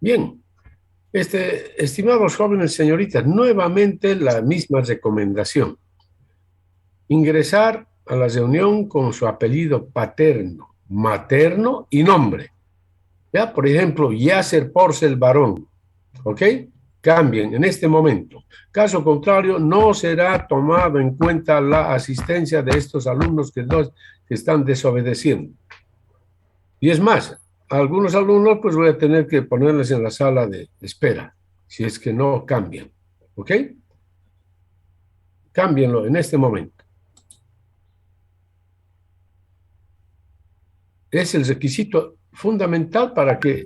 Bien, estimados jóvenes señoritas, nuevamente la misma recomendación. Ingresar a la reunión con su apellido paterno, materno y nombre. ¿Ya? Por ejemplo, Yasser Porcel Barón. ¿Ok? Cambien en este momento. Caso contrario, no será tomado en cuenta la asistencia de estos alumnos que están desobedeciendo. Y es más, a algunos alumnos pues voy a tener que ponerles en la sala de espera, si es que no cambian. ¿Ok? Cámbienlo en este momento. Es el requisito fundamental para que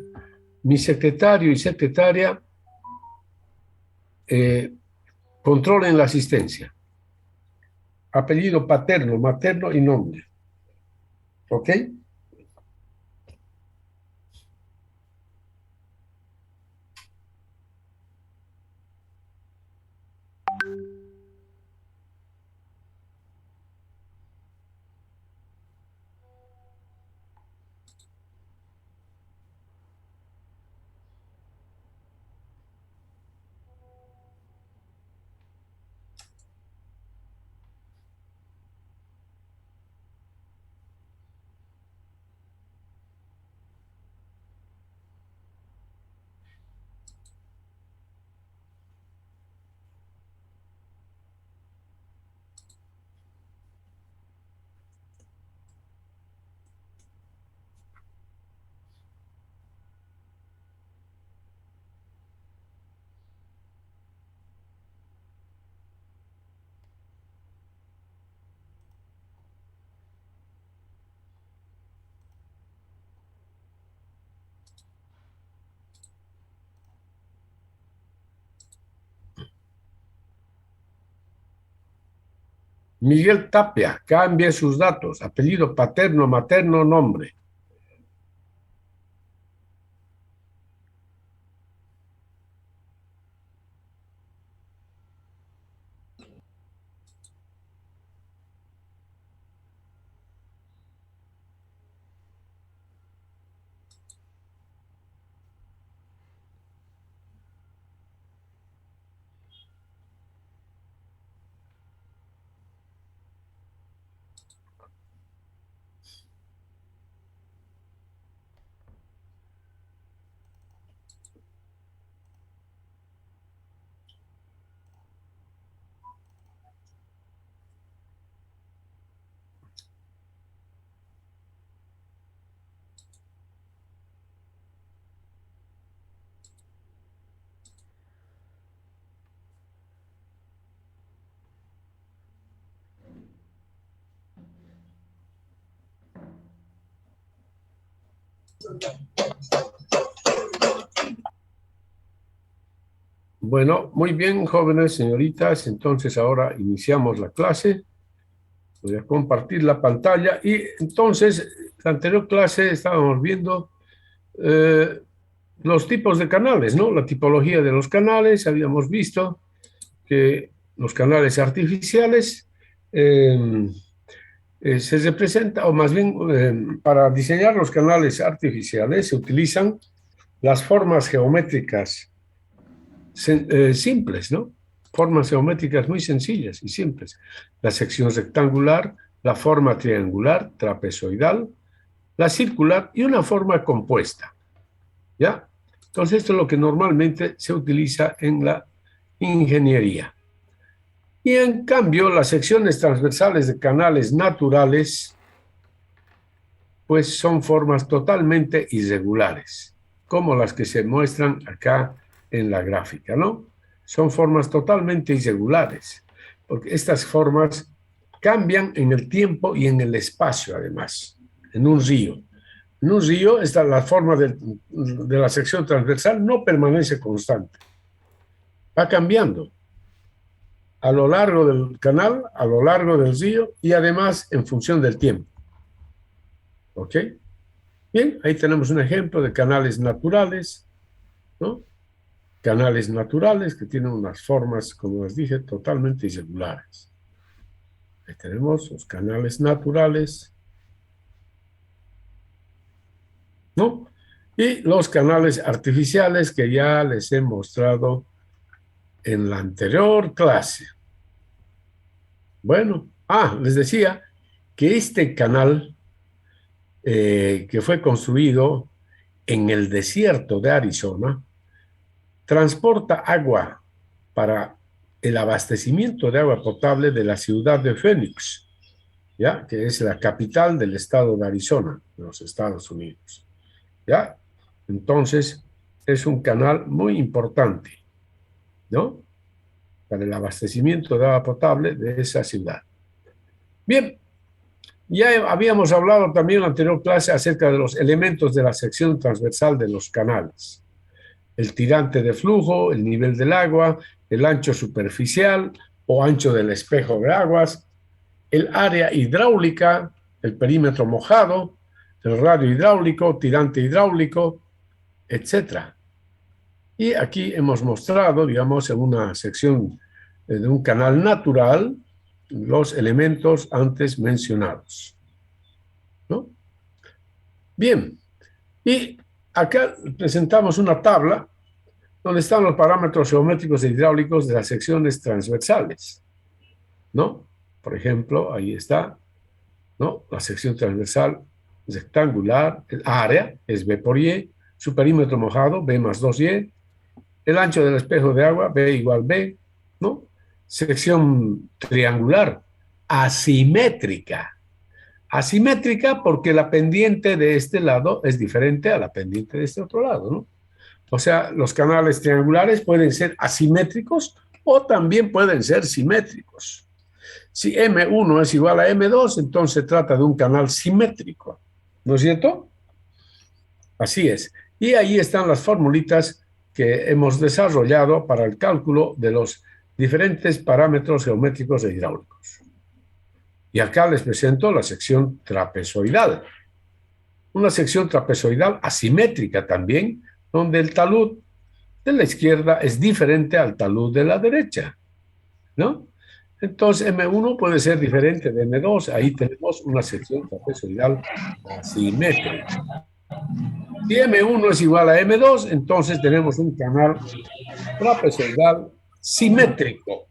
mi secretario y secretaria eh, controlen la asistencia. Apellido paterno, materno y nombre. ¿Ok? Miguel Tapia, cambie sus datos. Apellido paterno, materno, nombre. Bueno, muy bien, jóvenes señoritas. Entonces ahora iniciamos la clase. Voy a compartir la pantalla. Y entonces, la anterior clase estábamos viendo eh, los tipos de canales, ¿no? La tipología de los canales. Habíamos visto que los canales artificiales eh, se representa, o más bien para diseñar los canales artificiales se utilizan las formas geométricas simples, ¿no? Formas geométricas muy sencillas y simples. La sección rectangular, la forma triangular, trapezoidal, la circular y una forma compuesta, ¿ya? Entonces, esto es lo que normalmente se utiliza en la ingeniería. Y en cambio, las secciones transversales de canales naturales, pues son formas totalmente irregulares, como las que se muestran acá en la gráfica, ¿no? Son formas totalmente irregulares, porque estas formas cambian en el tiempo y en el espacio, además, en un río. En un río, la forma de la sección transversal no permanece constante, va cambiando a lo largo del canal, a lo largo del río y además en función del tiempo. ¿Ok? Bien, ahí tenemos un ejemplo de canales naturales, ¿no? Canales naturales que tienen unas formas, como les dije, totalmente irregulares. Ahí tenemos los canales naturales, ¿no? Y los canales artificiales que ya les he mostrado en la anterior clase. Bueno, les decía que este canal que fue construido en el desierto de Arizona transporta agua para el abastecimiento de agua potable de la ciudad de Phoenix, ¿ya? Que es la capital del estado de Arizona, de los Estados Unidos. ¿Ya? Entonces, es un canal muy importante, ¿no? Para el abastecimiento de agua potable de esa ciudad. Bien, ya habíamos hablado también en la anterior clase acerca de los elementos de la sección transversal de los canales. El tirante de flujo, el nivel del agua, el ancho superficial o ancho del espejo de aguas, el área hidráulica, el perímetro mojado, el radio hidráulico, tirante hidráulico, etcétera. Y aquí hemos mostrado, digamos, en una sección de un canal natural, los elementos antes mencionados, ¿no? Bien, y acá presentamos una tabla donde están los parámetros geométricos e hidráulicos de las secciones transversales, ¿no? Por ejemplo, ahí está, ¿no? La sección transversal rectangular, el área es B por Y, su perímetro mojado, B más 2Y, el ancho del espejo de agua, B igual B, ¿no? Sección triangular, asimétrica. Asimétrica porque la pendiente de este lado es diferente a la pendiente de este otro lado, ¿no? O sea, los canales triangulares pueden ser asimétricos o también pueden ser simétricos. Si M1 es igual a M2, entonces se trata de un canal simétrico, ¿no es cierto? Así es. Y ahí están las formulitas que hemos desarrollado para el cálculo de los diferentes parámetros geométricos e hidráulicos. Y acá les presento la sección trapezoidal. Una sección trapezoidal asimétrica también, donde el talud de la izquierda es diferente al talud de la derecha, ¿no? Entonces, M1 puede ser diferente de M2. Ahí tenemos una sección trapezoidal asimétrica. Si M1 es igual a M2, entonces tenemos un canal trapezoidal simétrico.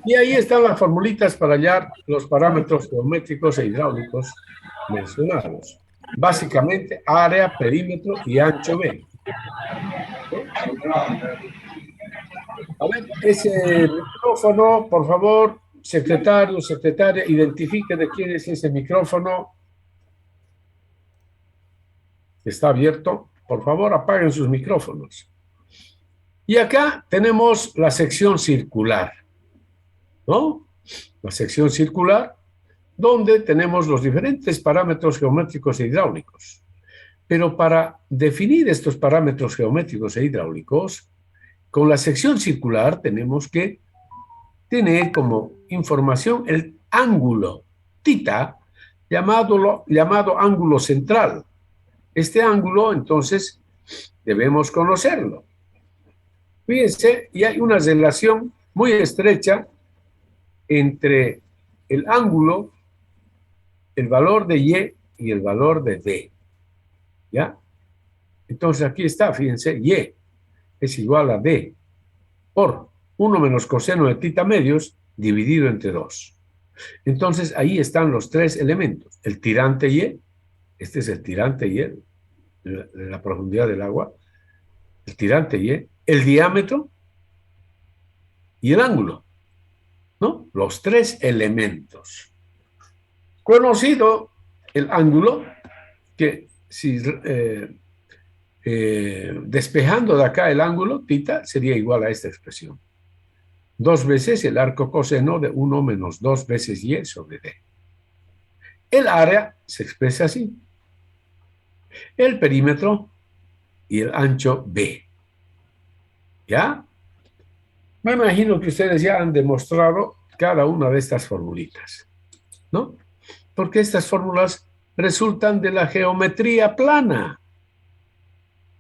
Y ahí están las formulitas para hallar los parámetros geométricos e hidráulicos mencionados. Básicamente, área, perímetro y ancho B. A ver, ese micrófono, por favor, secretario, secretaria, identifique de quién es ese micrófono. Está abierto. Por favor, apaguen sus micrófonos. Y acá tenemos la sección circular, ¿no? La sección circular, donde tenemos los diferentes parámetros geométricos e hidráulicos. Pero para definir estos parámetros geométricos e hidráulicos, con la sección circular tenemos que tener como información el ángulo θ, llamado ángulo central. Este ángulo, entonces, debemos conocerlo. Fíjense, y hay una relación muy estrecha entre el ángulo, el valor de Y y el valor de D. ¿Ya? Entonces aquí está, fíjense, Y es igual a D por 1 menos coseno de θ medios dividido entre 2. Entonces ahí están los tres elementos. El tirante Y, este es el tirante Y, de la profundidad del agua, el tirante Y, el diámetro y el ángulo, ¿no? Los tres elementos. Conocido el ángulo, que si despejando de acá el ángulo, θ sería igual a esta expresión. 2 veces el arco coseno de 1 menos 2 veces Y sobre D. El área se expresa así. El perímetro y el ancho B. ¿Ya? Me imagino que ustedes ya han demostrado cada una de estas formulitas, ¿no? Porque estas fórmulas resultan de la geometría plana.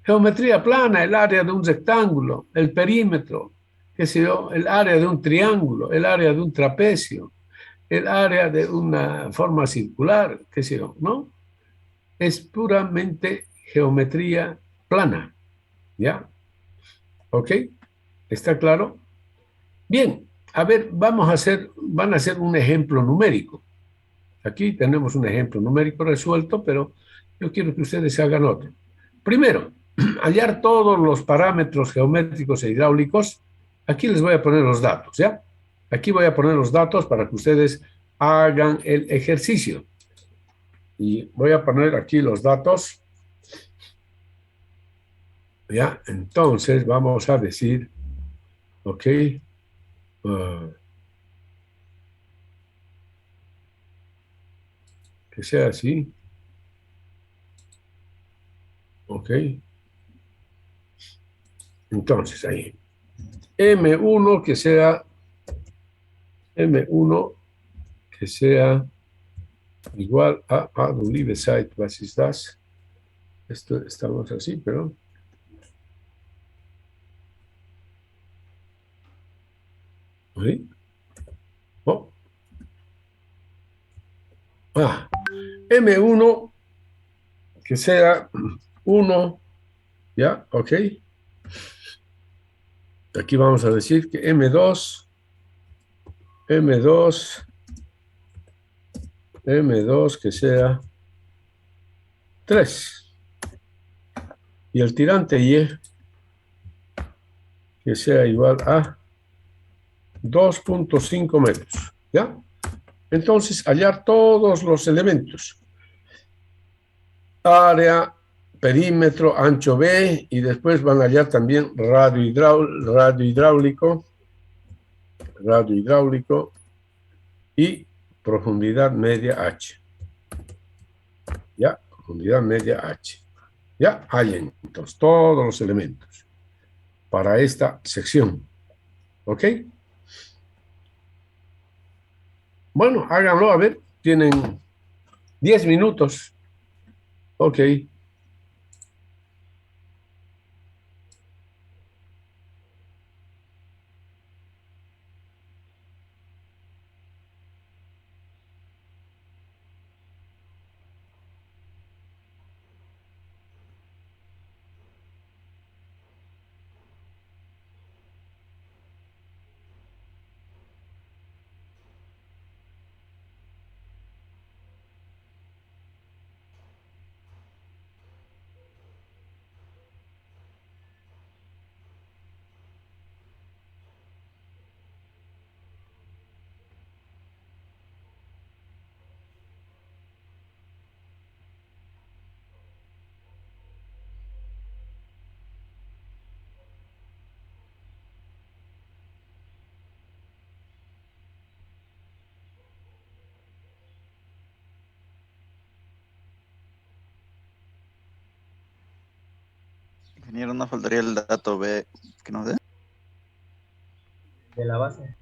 Geometría plana, el área de un rectángulo, el perímetro, qué sé yo, el área de un triángulo, el área de un trapecio, el área de una forma circular, qué sé yo, ¿no? es puramente geometría plana, ¿ya? ¿Ok? ¿Está claro? Bien, a ver, van a hacer un ejemplo numérico. Aquí tenemos un ejemplo numérico resuelto, pero yo quiero que ustedes hagan otro. Primero, hallar todos los parámetros geométricos e hidráulicos. Aquí les voy a poner los datos, ¿ya? Aquí voy a poner los datos para que ustedes hagan el ejercicio. Y voy a poner aquí los datos, ¿ya? Entonces vamos a decir, ok, que sea así, ok. Entonces ahí, M1 que sea, M1 que sea igual a Olive Site basis das. Esto estamos así, pero ¿sí? Oh, M1 que sea 1, ¿ya? Ok. Aquí vamos a decir que M2, M2 que sea 3. Y el tirante Y que sea igual a 2,5 metros, ¿ya? Entonces, hallar todos los elementos. Área, perímetro, ancho B, y después van a hallar también radio hidráulico y profundidad media H. ¿Ya? Profundidad media H. ¿Ya? Hallen entonces todos los elementos para esta sección. ¿Ok? Bueno, háganlo, a ver. Tienen 10 minutos. Ok. Ingeniero, nos faltaría el dato B que nos dé. De la base.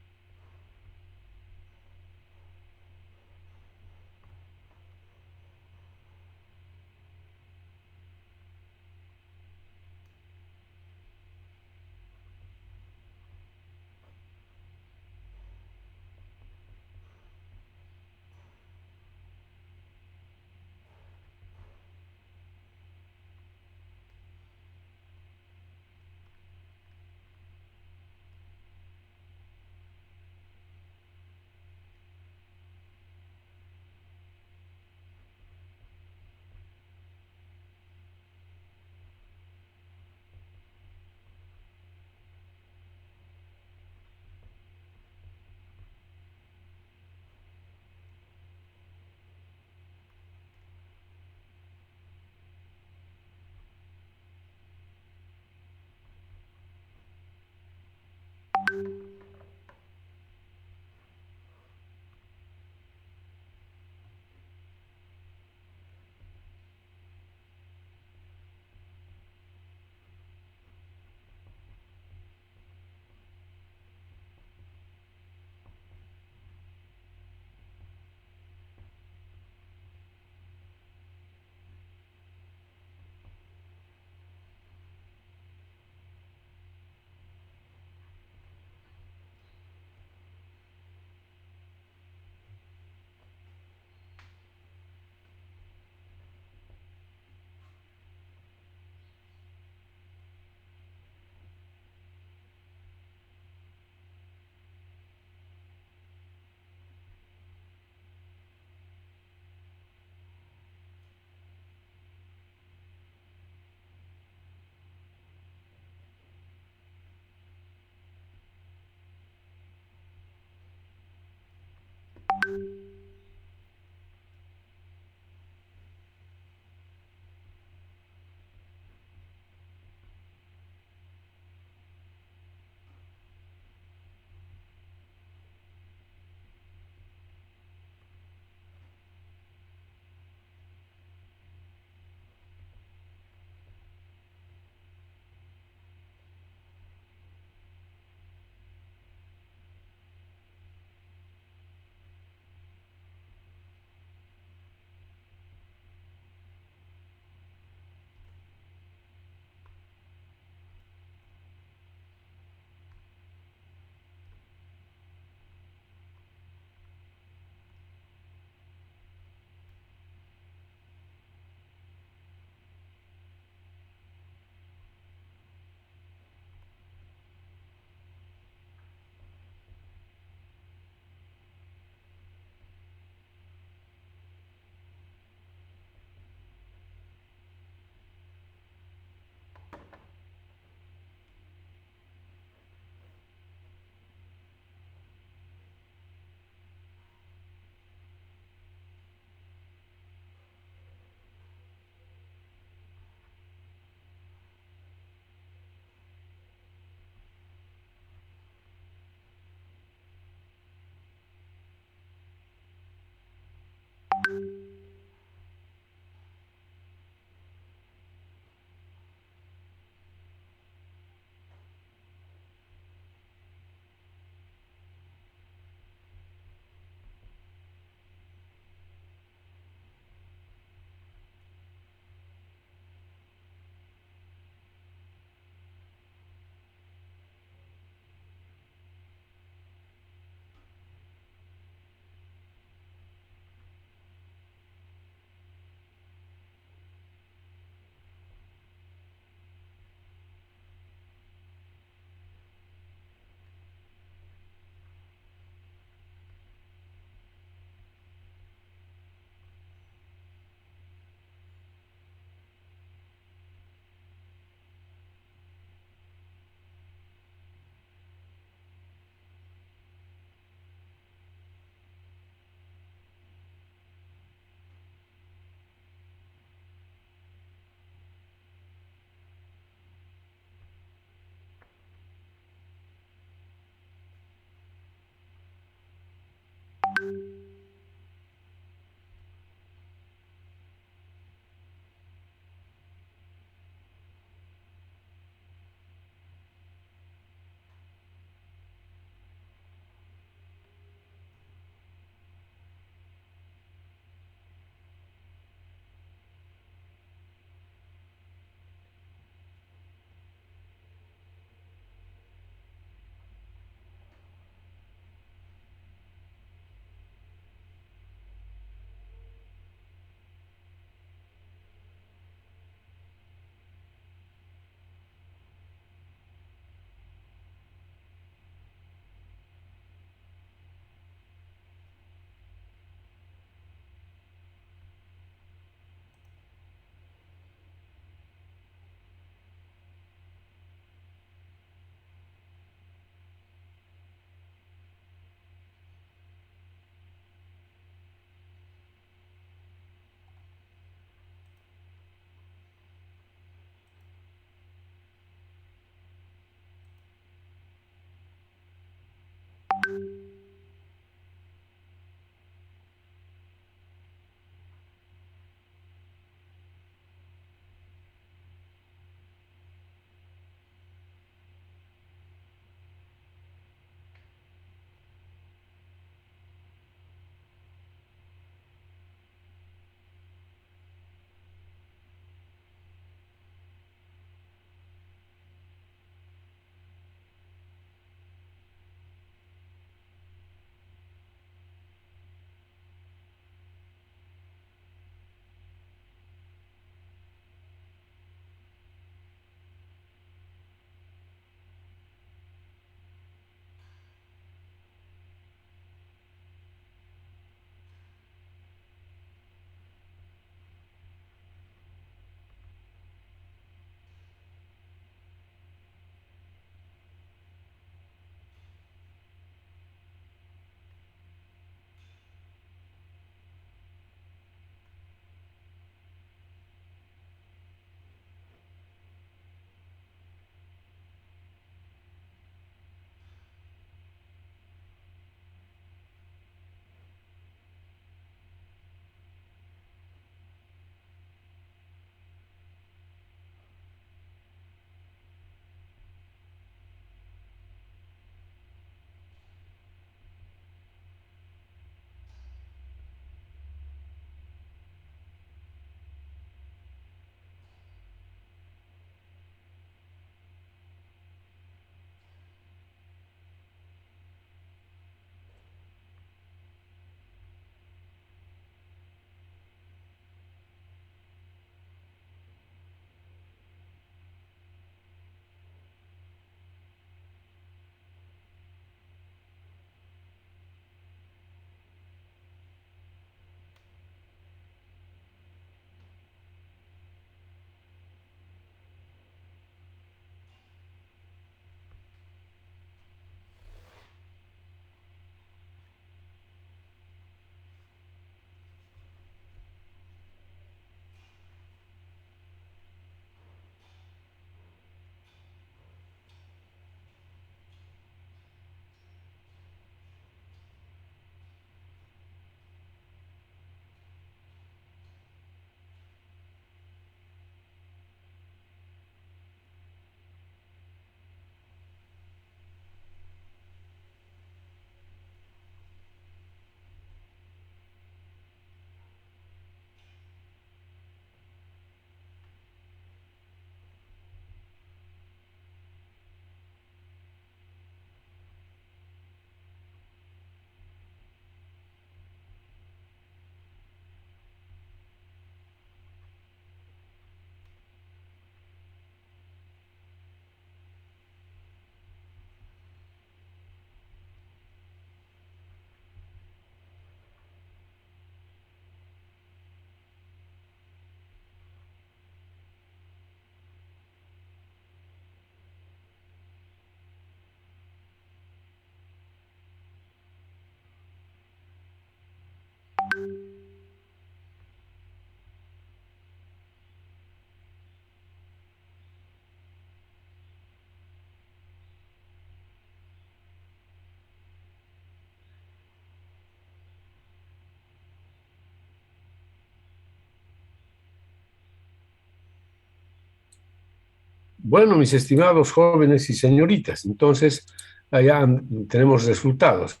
Bueno, mis estimados jóvenes y señoritas, entonces allá tenemos resultados.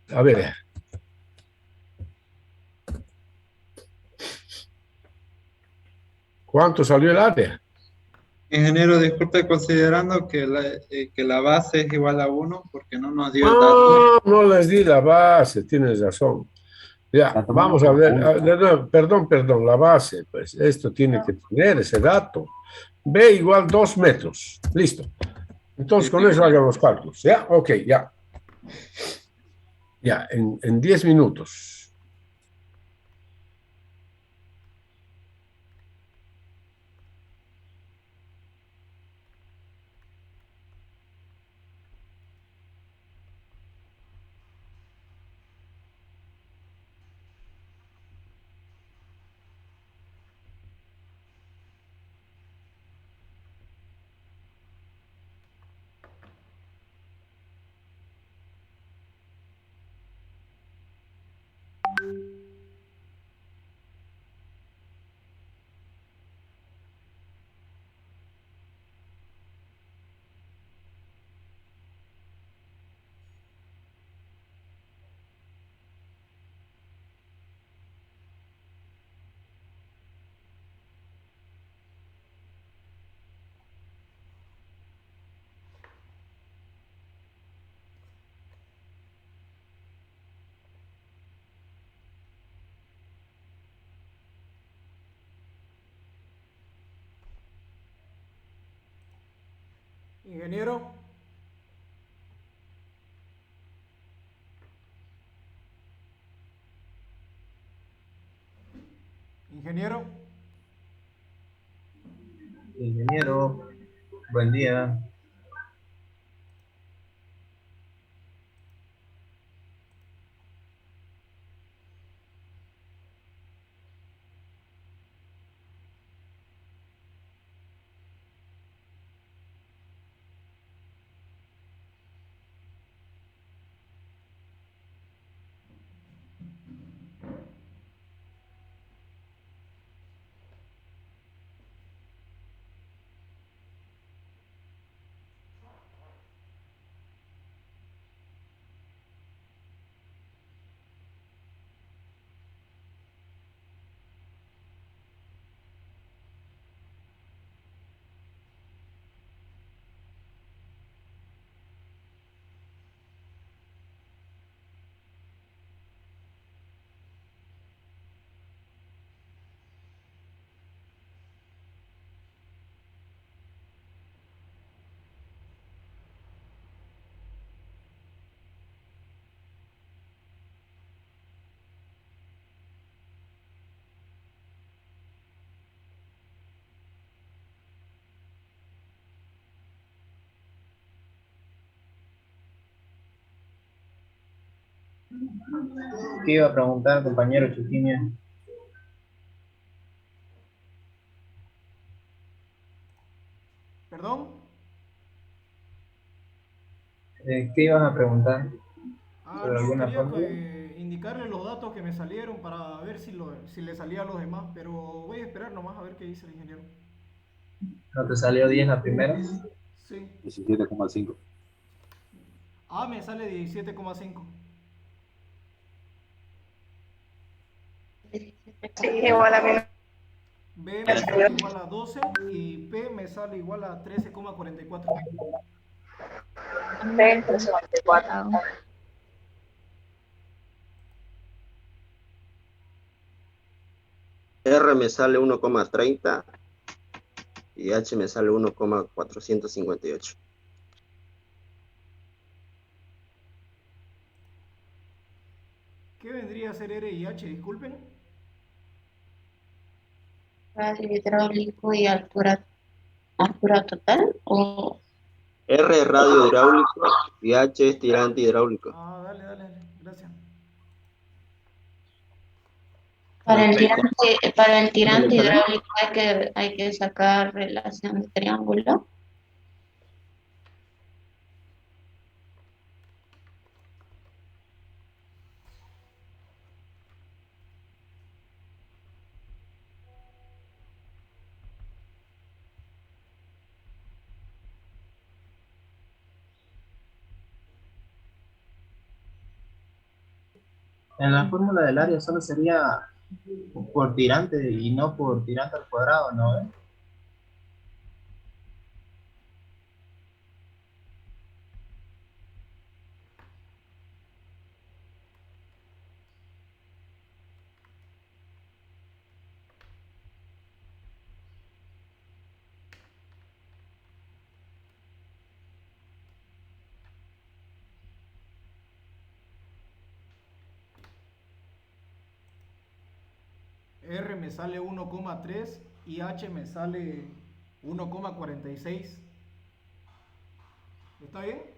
A ver, ¿cuánto salió el área? Ingeniero, disculpe, considerando que la base es igual a 1, porque no nos dio el dato. Ah, no les di la base, tienes razón. Ya, La tomamos vamos a como ver. punto. De nuevo, perdón, la base, pues esto tiene que tener ese dato. B igual 2 metros. Listo. Entonces, Sí, con sí. eso hagan los cálculos. ¿Ya? Ok, ya. Ya, en 10 minutos. Ingeniero, ingeniero, Ingeniero, buen día. ¿Qué iba a preguntar, compañero Chiquiña? perdón. ¿Qué ibas a preguntar? Ah, ¿Sobre no, alguna quería fórmula? indicarle los datos que me salieron para ver si le salía a los demás, pero voy a esperar nomás a ver qué dice el ingeniero. ¿No te salió 10 la primera? Sí. 17,5. A me sale 17,5. Sí, igual a mí B me me salió sale igual a 12 y P me sale igual a 13,44. 3,94. R me sale 1,30 y H me sale 1,458. ¿Qué vendría a ser R y H? Disculpen. Radio hidráulico y altura total. O R es radio hidráulico y H es tirante hidráulico. Ah, dale, dale, dale. Gracias. para el tirante hidráulico hay que sacar relación de triángulo. En la fórmula del área solo sería por tirante y no por tirante al cuadrado, ¿no? R me sale 1,3 y H me sale 1,46. ¿Está bien?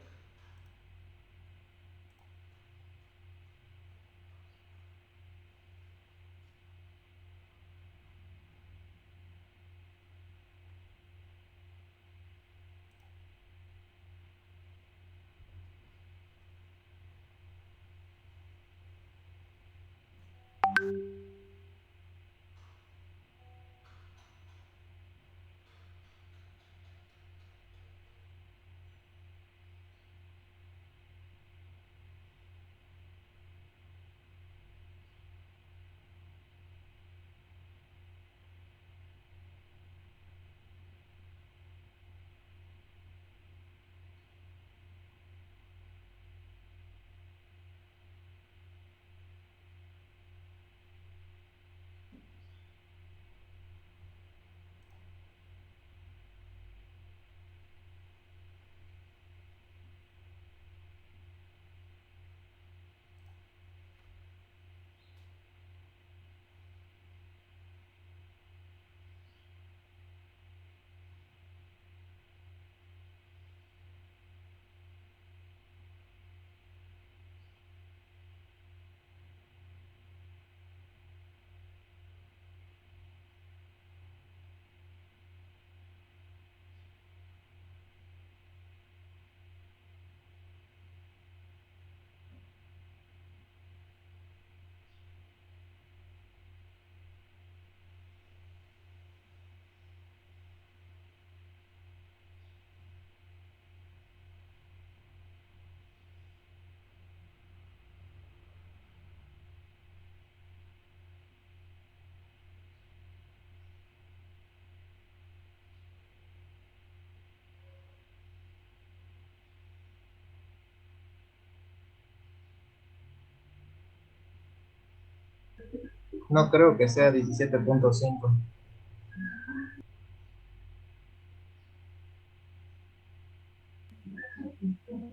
No creo que sea 17,5.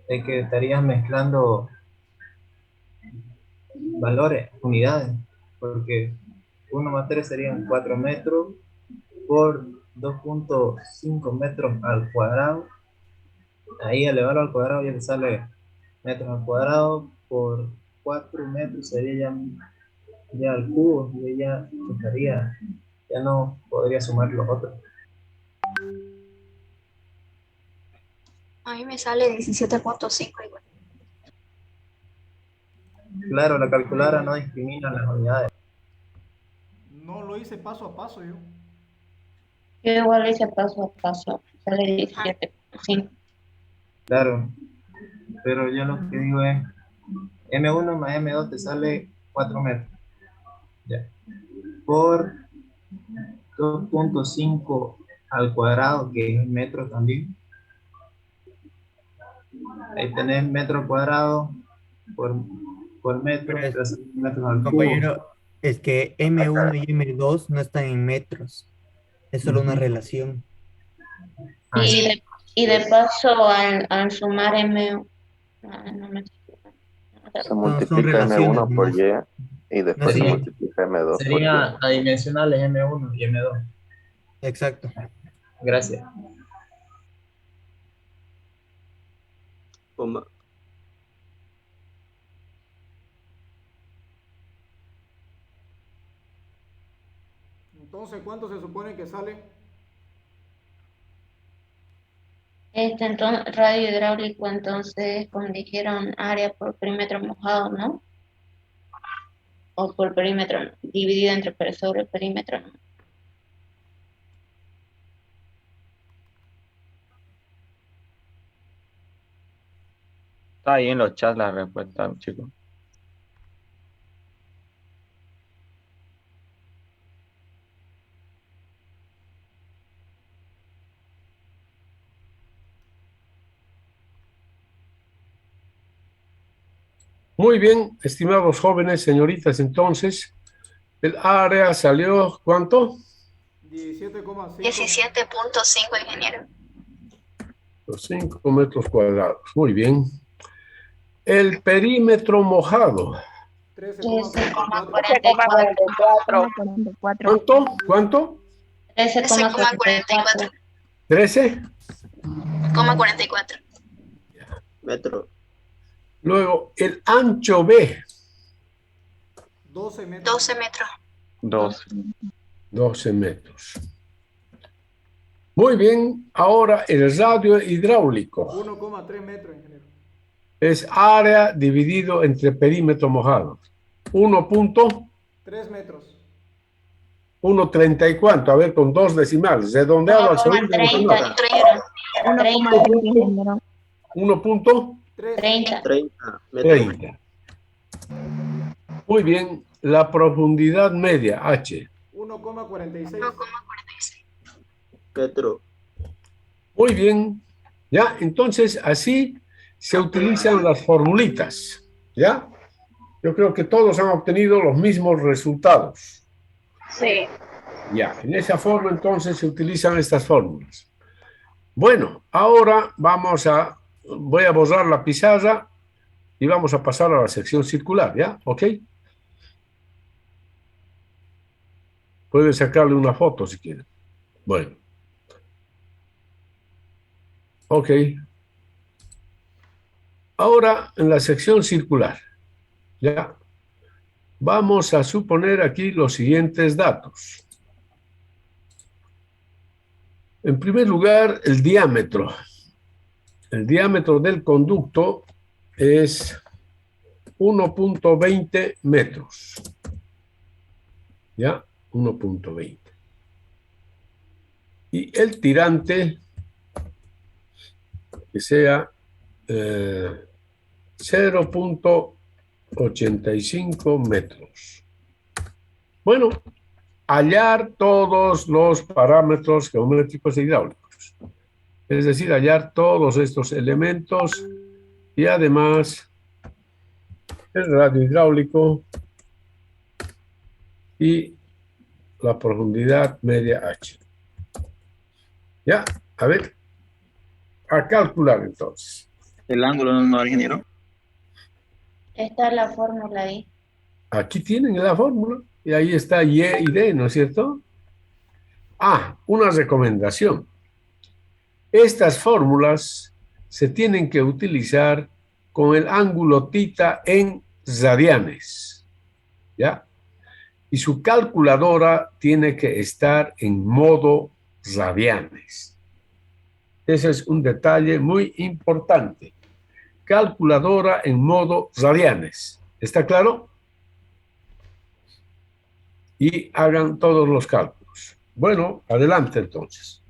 Es que estarías mezclando valores, unidades, porque 1 más 3 serían 4 metros por 2,5 metros al cuadrado. Ahí elevarlo al cuadrado ya te sale metros al cuadrado por 4 metros sería ya al cubo, y ya estaría, ya no podría sumar los otros. A mí me sale 17,5 igual. Claro, la calculadora no discrimina las unidades. No lo hice paso a paso yo. Yo igual hice paso a paso. Sale 17,5. Claro, pero yo lo que digo es, M1 más M2 te sale 4 metros. Ya. Por 2,5 al cuadrado, que es metro también. Ahí tenés metro cuadrado por, por metro, Pero metros al cubo. compañero, es que M1 y M2 no están en metros, es solo una Ujú. relación. Ah, Y sí. de paso al sumar M, no me Se Son multiplica relaciones M1 por nomás. Y y No después se Sería, significa. multiplica M2 por Y. sería adimensionales M1 y M2. Exacto. Gracias. Coma. Entonces, ¿cuánto se supone que sale? entonces, radio hidráulico, entonces, como dijeron, área por perímetro mojado, ¿no? O por perímetro, dividido sobre perímetro, ¿no? Está ahí en los chats la respuesta, chicos. Muy bien, estimados jóvenes, señoritas, entonces, el área salió, ¿cuánto? 17,5. 17.5, ingeniero. Los 5 metros cuadrados. Muy bien. El perímetro mojado. 13,44. 13,44. ¿Cuánto? ¿Cuánto? 13,44. 13,44. Metro. Luego, el ancho B. 12 metros. 12 metros. 12 metros. Muy bien, ahora el radio hidráulico. 1,3 metros, ingeniero. Es área dividido entre perímetro mojado. 3 metros. 1.30 y cuánto, a ver, con 2 decimales, redondeado al segundo 1,30. decimal. 1,30, ingeniero. 1.30. 30 metros. Muy bien, la profundidad media, H. 1,46. Metro. Muy bien, ya, entonces así se utilizan las formulitas, ¿ya? Yo creo que todos han obtenido los mismos resultados. Sí. Ya, en esa forma entonces se utilizan estas fórmulas. Bueno, ahora voy a borrar la pizarra y vamos a pasar a la sección circular, ¿ya? ¿Ok? Pueden sacarle una foto si quieren. Bueno. Ok. Ahora en la sección circular, ¿ya? Vamos a suponer aquí los siguientes datos. En primer lugar, el diámetro. El diámetro del conducto es 1.20 metros. ¿Ya? 1.20. Y el tirante que sea 0.85 metros. Bueno, hallar todos los parámetros geométricos e hidráulicos. Es decir, hallar todos estos elementos y además el radio hidráulico y la profundidad media H. Ya, a ver, a calcular entonces. El ángulo no, ingeniero. Está la fórmula ahí. Aquí tienen la fórmula y ahí está Y y D, ¿no es cierto? Ah, una recomendación. Estas fórmulas se tienen que utilizar con el ángulo θ en radianes, ¿ya? Y su calculadora tiene que estar en modo radianes. Ese es un detalle muy importante. Calculadora en modo radianes. ¿Está claro? Y hagan todos los cálculos. Bueno, adelante entonces.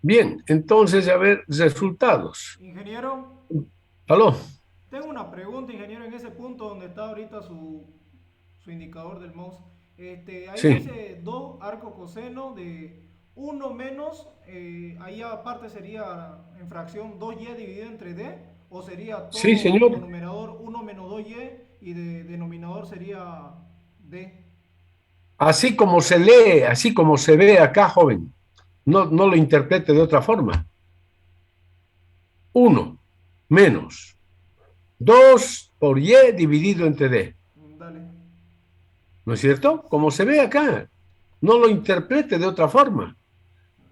Bien, entonces, a ver, resultados. Ingeniero, ¿Aló? tengo una pregunta, ingeniero, en ese punto donde está ahorita su indicador del mouse. Ahí Sí. dice 2 arco coseno de 1 menos, ahí aparte sería en fracción 2y dividido entre d, o sería Sí, todo como señor. numerador 1 menos 2y y de denominador sería d. Así como se lee, así como se ve acá, joven. No lo interprete de otra forma. 1 menos 2 por y dividido entre d. Dale. ¿No es cierto? Como se ve acá. No lo interprete de otra forma.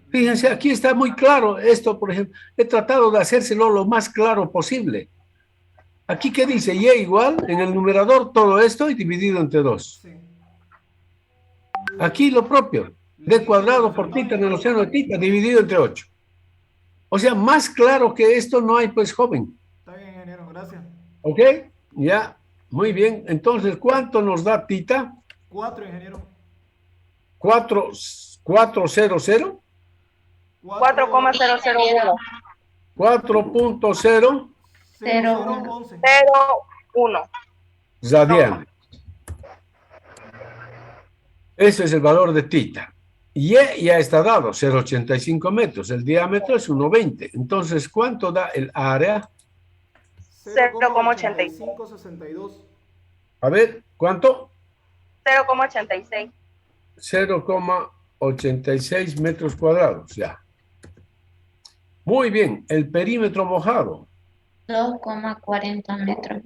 Fíjense, aquí está muy claro esto, por ejemplo. He tratado de hacérselo lo más claro posible. Aquí, ¿qué dice? Y igual, en el numerador, todo esto y dividido entre 2. Sí. Aquí lo propio. D cuadrado por tita menos seno de tita dividido entre 8. O sea, más claro que esto no hay, pues, joven. Está bien, ingeniero, gracias. ¿Ok? Ya, muy bien. Entonces, ¿cuánto nos da tita? 4, ingeniero. 400. 4,001. 4.0 0011. 01. radianes. Ese es el valor de tita. Y ya está dado, 0,85 metros. El diámetro es 1,20. Entonces, ¿cuánto da el área? 0,8562. A ver, ¿cuánto? 0,86. 0,86 metros cuadrados, ya. Muy bien, el perímetro mojado. 2,40 metros.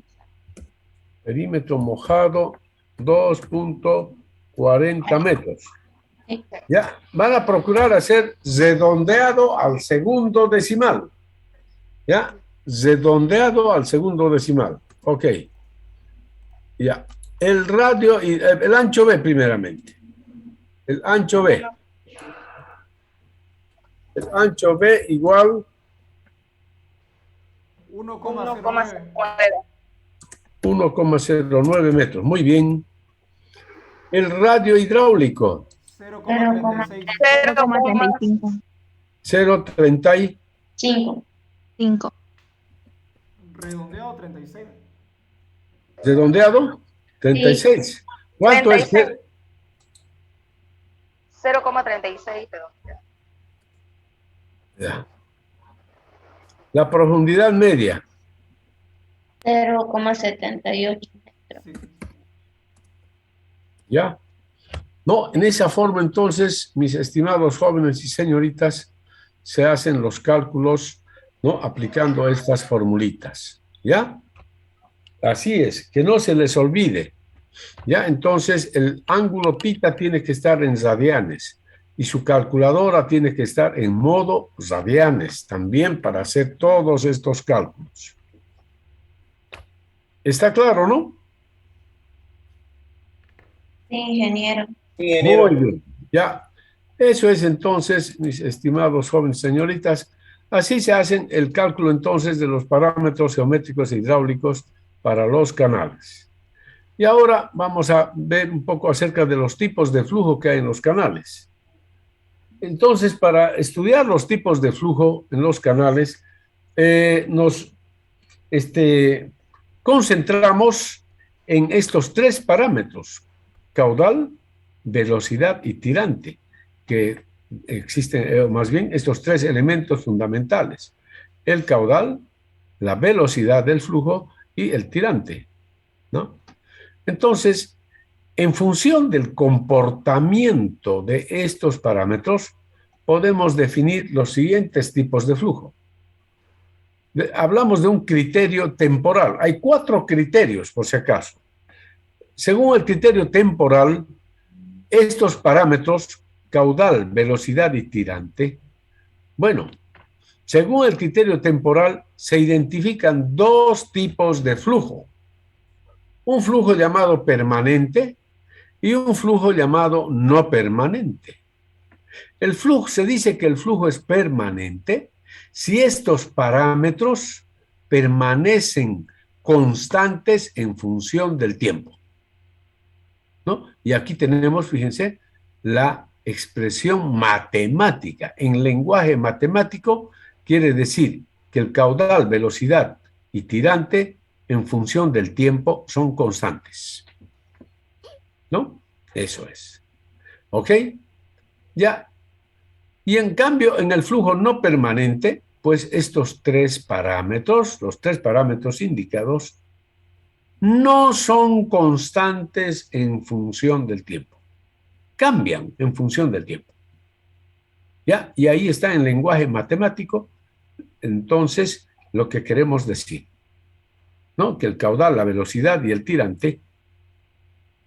Perímetro mojado, 2.40 metros. Sí. Ya, van a procurar hacer redondeado al segundo decimal. Ya, redondeado al segundo decimal. Ok. Ya. El radio y el ancho B primeramente. El ancho B. El ancho B igual 1,09. 1,09 metros. Muy bien. El radio hidráulico. 0,36. 0,35. 5. Redondeado 36. ¿Redondeado? 36. ¿Cuánto es? 0,36. Ya. La profundidad media. 0,78 metros. Sí. ¿Ya? No, en esa forma entonces, mis estimados jóvenes y señoritas, se hacen los cálculos, ¿no? Aplicando estas formulitas, ¿ya? Así es, que no se les olvide, ¿ya? Entonces, el ángulo tita tiene que estar en radianes y su calculadora tiene que estar en modo radianes también para hacer todos estos cálculos. ¿Está claro, no? Sí, ingeniero. Muy bien, ya. Eso es entonces, mis estimados jóvenes señoritas, así se hacen el cálculo entonces de los parámetros geométricos e hidráulicos para los canales. Y ahora vamos a ver un poco acerca de los tipos de flujo que hay en los canales. Entonces, para estudiar los tipos de flujo en los canales, nos concentramos en estos tres parámetros: caudal, velocidad y tirante, que existen, más bien, estos tres elementos fundamentales: el caudal, la velocidad del flujo y el tirante, ¿no? Entonces, en función del comportamiento de estos parámetros, podemos definir los siguientes tipos de flujo. Hablamos de un criterio temporal. Hay 4 criterios, por si acaso. Según el criterio temporal, estos parámetros, caudal, velocidad y tirante, bueno, según el criterio temporal, se identifican 2 tipos de flujo. Un flujo llamado permanente y un flujo llamado no permanente. El flujo, se dice que el flujo es permanente si estos parámetros permanecen constantes en función del tiempo, ¿no? Y aquí tenemos, fíjense, la expresión matemática. En lenguaje matemático quiere decir que el caudal, velocidad y tirante en función del tiempo son constantes. ¿No? Eso es. ¿Ok? Ya. Y en cambio, en el flujo no permanente, pues estos tres parámetros, los tres parámetros indicados, no son constantes en función del tiempo. Cambian en función del tiempo. ¿Ya? Y ahí está en lenguaje matemático, entonces, lo que queremos decir, ¿no? Que el caudal, la velocidad y el tirante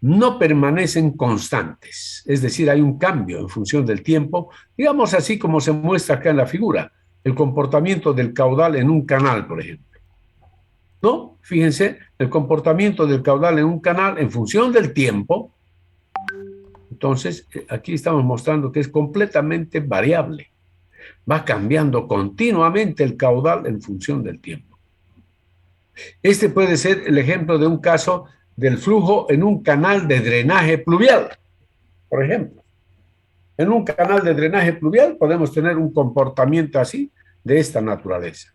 no permanecen constantes. Es decir, hay un cambio en función del tiempo, digamos así como se muestra acá en la figura, el comportamiento del caudal en un canal, por ejemplo. ¿No? Fíjense, el comportamiento del caudal en un canal en función del tiempo. Entonces, aquí estamos mostrando que es completamente variable. Va cambiando continuamente el caudal en función del tiempo. Este puede ser el ejemplo de un caso del flujo en un canal de drenaje pluvial, por ejemplo. En un canal de drenaje pluvial podemos tener un comportamiento así, de esta naturaleza.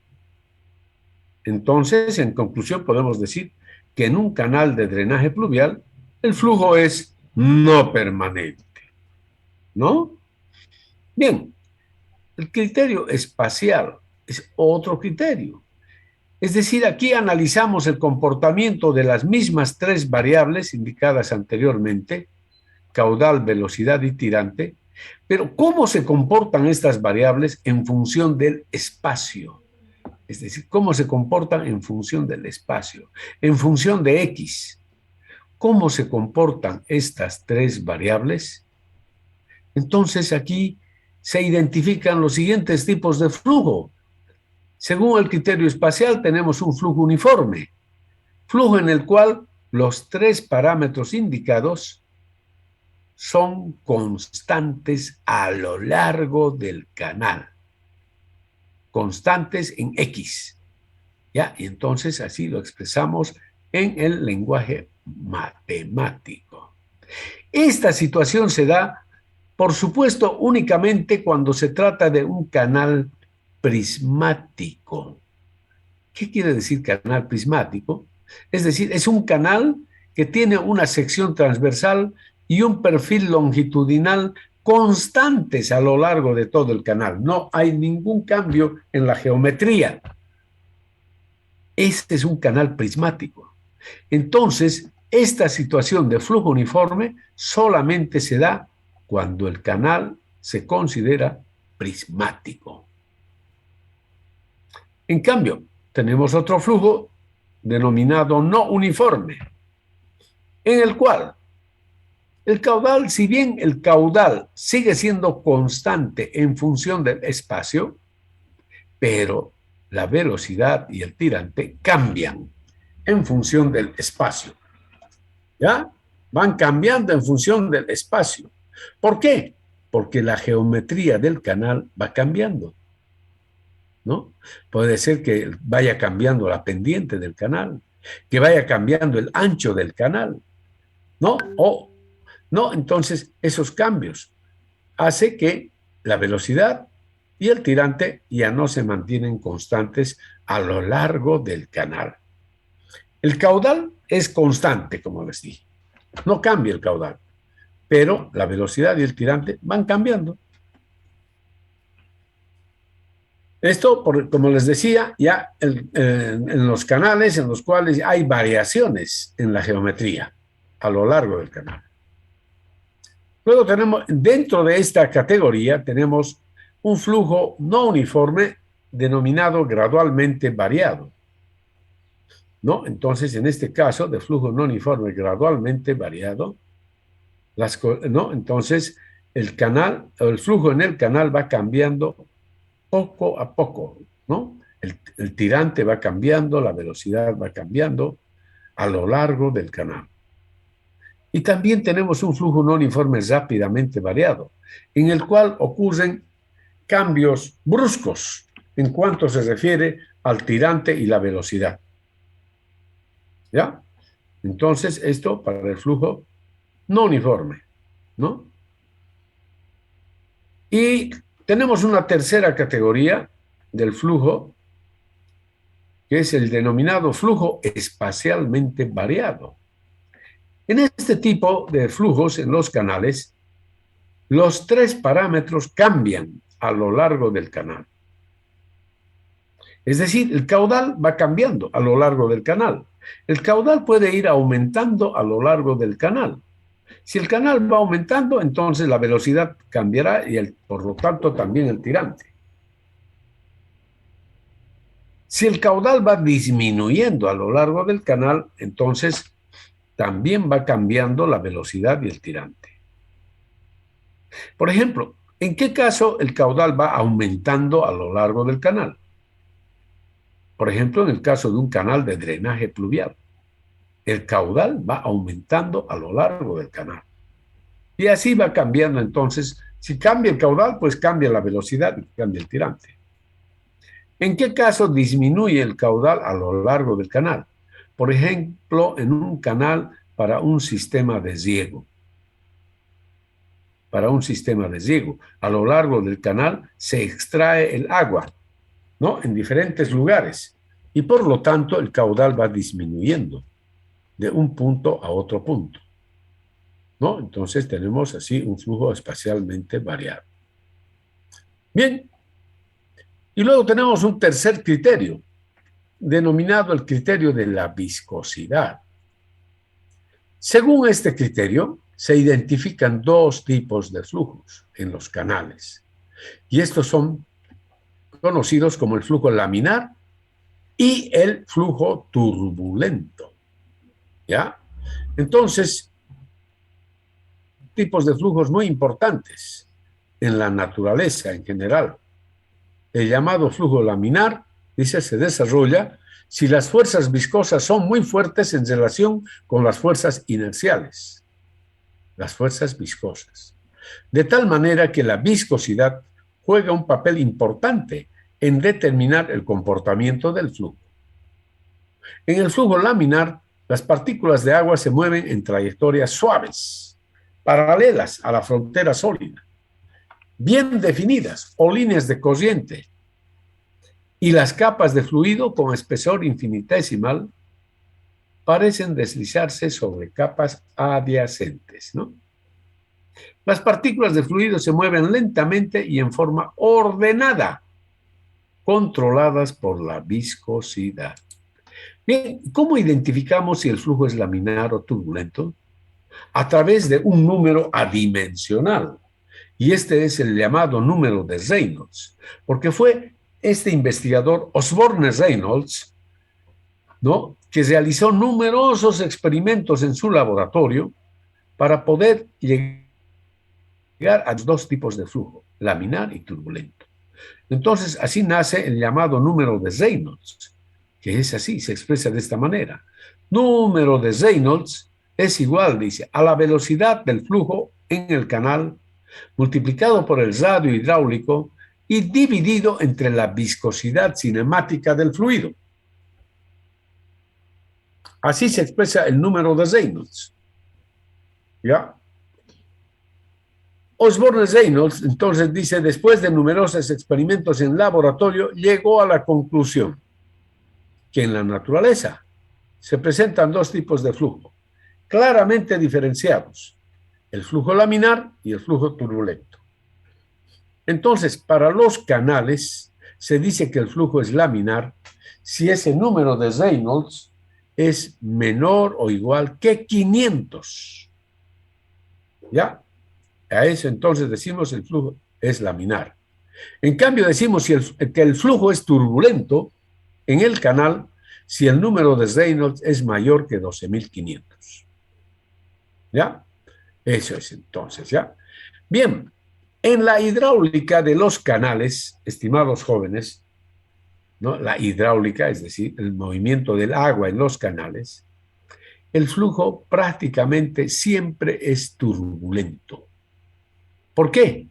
Entonces, en conclusión, podemos decir que en un canal de drenaje pluvial el flujo es no permanente. ¿No? Bien, el criterio espacial es otro criterio. Es decir, aquí analizamos el comportamiento de las mismas tres variables indicadas anteriormente, caudal, velocidad y tirante, pero cómo se comportan estas variables en función del espacio. Es decir, cómo se comportan en función del espacio, en función de X. ¿Cómo se comportan estas tres variables? Entonces aquí se identifican los siguientes tipos de flujo. Según el criterio espacial tenemos un flujo uniforme, flujo en el cual los tres parámetros indicados son constantes a lo largo del canal, constantes en X. ¿Ya? Y entonces así lo expresamos en el lenguaje matemático. Esta situación se da, por supuesto, únicamente cuando se trata de un canal prismático. ¿Qué quiere decir canal prismático? Es decir, es un canal que tiene una sección transversal y un perfil longitudinal constantes a lo largo de todo el canal. No hay ningún cambio en la geometría. Este es un canal prismático. Entonces, esta situación de flujo uniforme solamente se da cuando el canal se considera prismático. En cambio, tenemos otro flujo denominado no uniforme, en el cual el caudal, si bien el caudal sigue siendo constante en función del espacio, pero la velocidad y el tirante cambian en función del espacio. ¿Ya? Van cambiando en función del espacio. ¿Por qué? Porque la geometría del canal va cambiando. ¿No? Puede ser que vaya cambiando la pendiente del canal, que vaya cambiando el ancho del canal, ¿no? O no, entonces esos cambios hace que la velocidad y el tirante ya no se mantienen constantes a lo largo del canal. El caudal es constante, como les dije. No cambia el caudal, pero la velocidad y el tirante van cambiando. Esto, como les decía, ya en los canales en los cuales hay variaciones en la geometría a lo largo del canal. Luego tenemos, dentro de esta categoría, tenemos un flujo no uniforme denominado gradualmente variado. ¿No? Entonces, en este caso, de flujo no uniforme gradualmente variado, ¿no? Entonces, el canal, el flujo en el canal va cambiando poco a poco, ¿no? El tirante va cambiando, la velocidad va cambiando a lo largo del canal. Y también tenemos un flujo no uniforme rápidamente variado, en el cual ocurren cambios bruscos en cuanto se refiere al tirante y la velocidad. ¿Ya? Entonces, esto para el flujo no uniforme, ¿no? Y tenemos una tercera categoría del flujo, que es el denominado flujo espacialmente variado. En este tipo de flujos en los canales, los tres parámetros cambian a lo largo del canal. Es decir, el caudal va cambiando a lo largo del canal. El caudal puede ir aumentando a lo largo del canal. Si el canal va aumentando, entonces la velocidad cambiará y por lo tanto también el tirante. Si el caudal va disminuyendo a lo largo del canal, entonces también va cambiando la velocidad y el tirante. Por ejemplo, ¿en qué caso el caudal va aumentando a lo largo del canal? Por ejemplo, en el caso de un canal de drenaje pluvial. El caudal va aumentando a lo largo del canal. Y así va cambiando entonces. Si cambia el caudal, pues cambia la velocidad y cambia el tirante. ¿En qué caso disminuye el caudal a lo largo del canal? Por ejemplo, en un canal para un sistema de riego. Para un sistema de riego. A lo largo del canal se extrae el agua, ¿no? En diferentes lugares. Y por lo tanto, el caudal va disminuyendo de un punto a otro punto, ¿no? Entonces tenemos así un flujo espacialmente variado. Bien. Y luego tenemos un tercer criterio, denominado el criterio de la viscosidad. Según este criterio, se identifican dos tipos de flujos en los canales. Y estos son conocidos como el flujo laminar y el flujo turbulento. ¿Ya? Entonces, tipos de flujos muy importantes en la naturaleza en general. El llamado flujo laminar, dice, se desarrolla si las fuerzas viscosas son muy fuertes en relación con las fuerzas inerciales. Las fuerzas viscosas. De tal manera que la viscosidad juega un papel importante en determinar el comportamiento del flujo. En el flujo laminar, las partículas de agua se mueven en trayectorias suaves, paralelas a la frontera sólida, bien definidas o líneas de corriente, y las capas de fluido con espesor infinitesimal parecen deslizarse sobre capas adyacentes, ¿no? Las partículas de fluido se mueven lentamente y en forma ordenada, controladas por la viscosidad. Bien, ¿cómo identificamos si el flujo es laminar o turbulento? A través de un número adimensional. Y este es el llamado número de Reynolds, porque fue este investigador, Osborne Reynolds, ¿no?, que realizó numerosos experimentos en su laboratorio para poder llegar a los dos tipos de flujo, laminar y turbulento. Entonces, así nace el llamado número de Reynolds, que es así, se expresa de esta manera. Número de Reynolds es igual, dice, a la velocidad del flujo en el canal multiplicado por el radio hidráulico y dividido entre la viscosidad cinemática del fluido. Así se expresa el número de Reynolds. ¿Ya? Osborne Reynolds, entonces, dice, después de numerosos experimentos en laboratorio, llegó a la conclusión que en la naturaleza se presentan dos tipos de flujo, claramente diferenciados, el flujo laminar y el flujo turbulento. Entonces, para los canales, se dice que el flujo es laminar si ese número de Reynolds es menor o igual que 500. ¿Ya? A eso entonces decimos el flujo es laminar. En cambio decimos que el flujo es turbulento en el canal si el número de Reynolds es mayor que 12.500. ¿Ya? Eso es entonces, ¿ya? Bien, en la hidráulica de los canales, estimados jóvenes, ¿no?, la hidráulica, es decir, el movimiento del agua en los canales, el flujo prácticamente siempre es turbulento. ¿Por qué?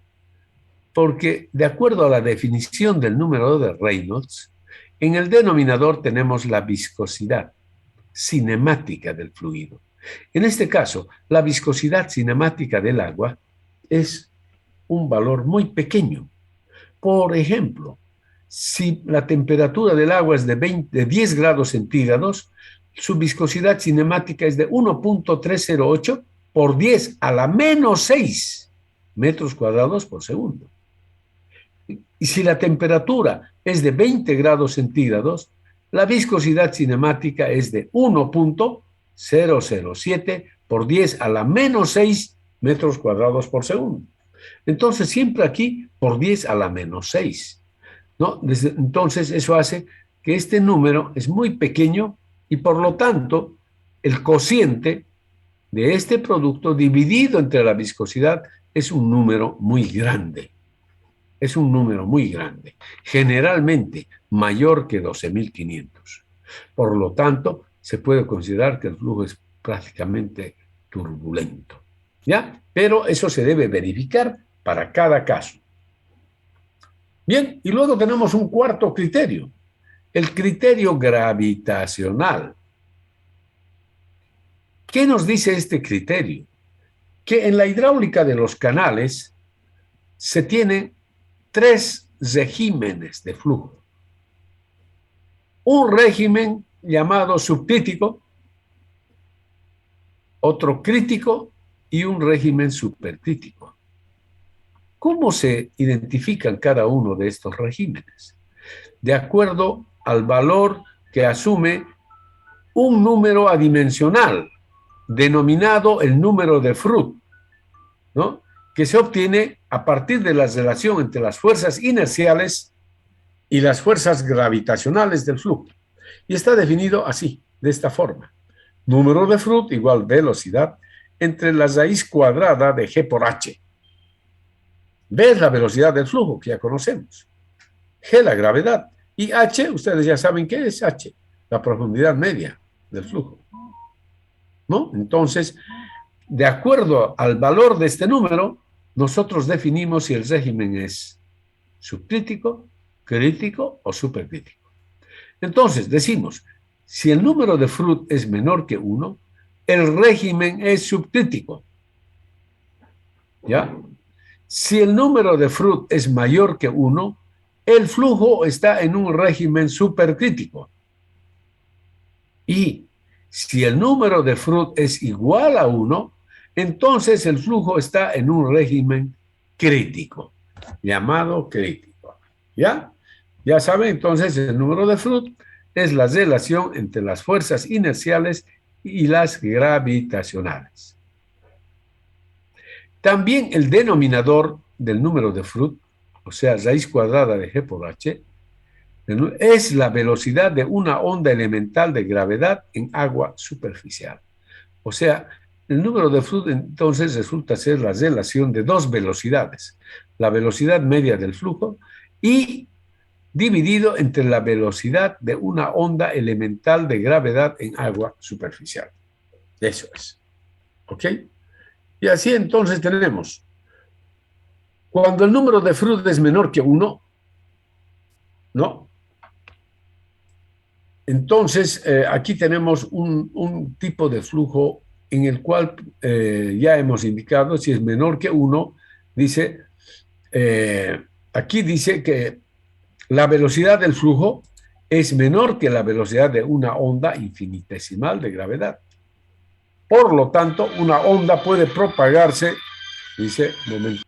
Porque de acuerdo a la definición del número de Reynolds, en el denominador tenemos la viscosidad cinemática del fluido. En este caso, la viscosidad cinemática del agua es un valor muy pequeño. Por ejemplo, si la temperatura del agua es de 10 grados centígrados, su viscosidad cinemática es de 1.308 por 10 a la menos 6 metros cuadrados por segundo. Y si la temperatura es de 20 grados centígrados, la viscosidad cinemática es de 1.007 por 10 a la menos 6 metros cuadrados por segundo. Entonces, siempre aquí por 10 a la menos 6, ¿no? Entonces, eso hace que este número es muy pequeño y, por lo tanto, el cociente de este producto dividido entre la viscosidad es un número muy grande. Es un número muy grande, generalmente mayor que 12.500. Por lo tanto, se puede considerar que el flujo es prácticamente turbulento, ¿ya? Pero eso se debe verificar para cada caso. Bien, y luego tenemos un cuarto criterio, el criterio gravitacional. ¿Qué nos dice este criterio? Que en la hidráulica de los canales se tienen 3 regímenes de flujo. Un régimen llamado subcrítico, otro crítico y un régimen supercrítico. ¿Cómo se identifican cada uno de estos regímenes? De acuerdo al valor que asume un número adimensional, denominado el número de Froude, ¿no?, que se obtiene a partir de la relación entre las fuerzas inerciales y las fuerzas gravitacionales del flujo. Y está definido así, de esta forma. Número de Froude igual velocidad entre la raíz cuadrada de G por H. B es la velocidad del flujo, que ya conocemos. G, la gravedad. Y H, ustedes ya saben qué es H, la profundidad media del flujo, ¿no? Entonces, de acuerdo al valor de este número, nosotros definimos si el régimen es subcrítico, crítico o supercrítico. Entonces, decimos, si el número de Froude es menor que 1, el régimen es subcrítico. ¿Ya? Si el número de Froude es mayor que 1, el flujo está en un régimen supercrítico. Y si el número de Froude es igual a 1, entonces el flujo está en un régimen crítico, llamado crítico. ¿Ya? Ya saben, entonces el número de Froude es la relación entre las fuerzas inerciales y las gravitacionales. También el denominador del número de Froude, o sea, raíz cuadrada de G por H, es la velocidad de una onda elemental de gravedad en agua superficial. O sea, el número de Froude entonces resulta ser la relación de dos velocidades, la velocidad media del flujo y dividido entre la velocidad de una onda elemental de gravedad en agua superficial. Eso es. ¿Ok? Y así entonces tenemos, cuando el número de Froude es menor que 1, ¿no? Entonces, aquí tenemos un tipo de flujo en el cual ya hemos indicado, si es menor que 1, dice, aquí dice que la velocidad del flujo es menor que la velocidad de una onda infinitesimal de gravedad. Por lo tanto, una onda puede propagarse, dice, momento.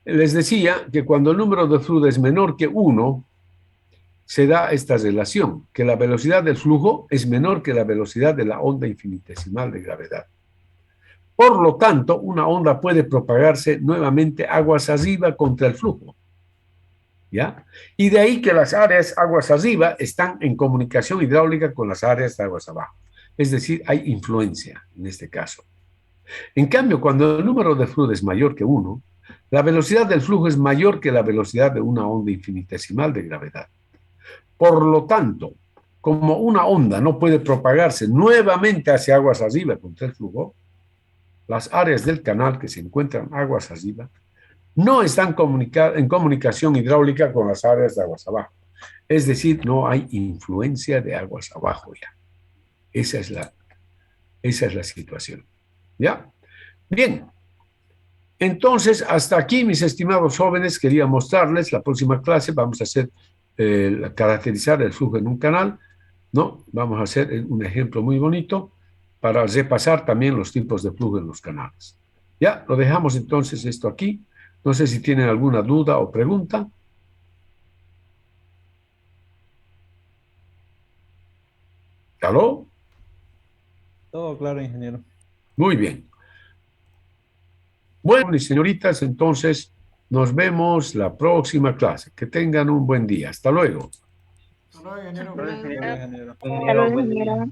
Les decía que cuando el número de Froude es menor que 1, se da esta relación, que la velocidad del flujo es menor que la velocidad de la onda infinitesimal de gravedad. Por lo tanto, una onda puede propagarse nuevamente aguas arriba contra el flujo. ¿Ya? Y de ahí que las áreas aguas arriba están en comunicación hidráulica con las áreas de aguas abajo. Es decir, hay influencia en este caso. En cambio, cuando el número de flujo es mayor que 1, la velocidad del flujo es mayor que la velocidad de una onda infinitesimal de gravedad. Por lo tanto, como una onda no puede propagarse nuevamente hacia aguas arriba contra el flujo, las áreas del canal que se encuentran aguas arriba no están en comunicación hidráulica con las áreas de aguas abajo. Es decir, no hay influencia de aguas abajo ya. Esa es la situación. ¿Ya? Bien. Entonces, hasta aquí, mis estimados jóvenes, quería mostrarles. La próxima clase vamos a hacer, caracterizar el flujo en un canal, ¿no? Vamos a hacer un ejemplo muy bonito para repasar también los tipos de flujo en los canales. Ya, lo dejamos entonces esto aquí. No sé si tienen alguna duda o pregunta. ¿Aló? Todo claro, ingeniero. Muy bien. Bueno, y señoritas, entonces nos vemos la próxima clase. Que tengan un buen día. Hasta luego. Hasta luego, ingeniero. Ingeniero. Hasta luego, ingeniero.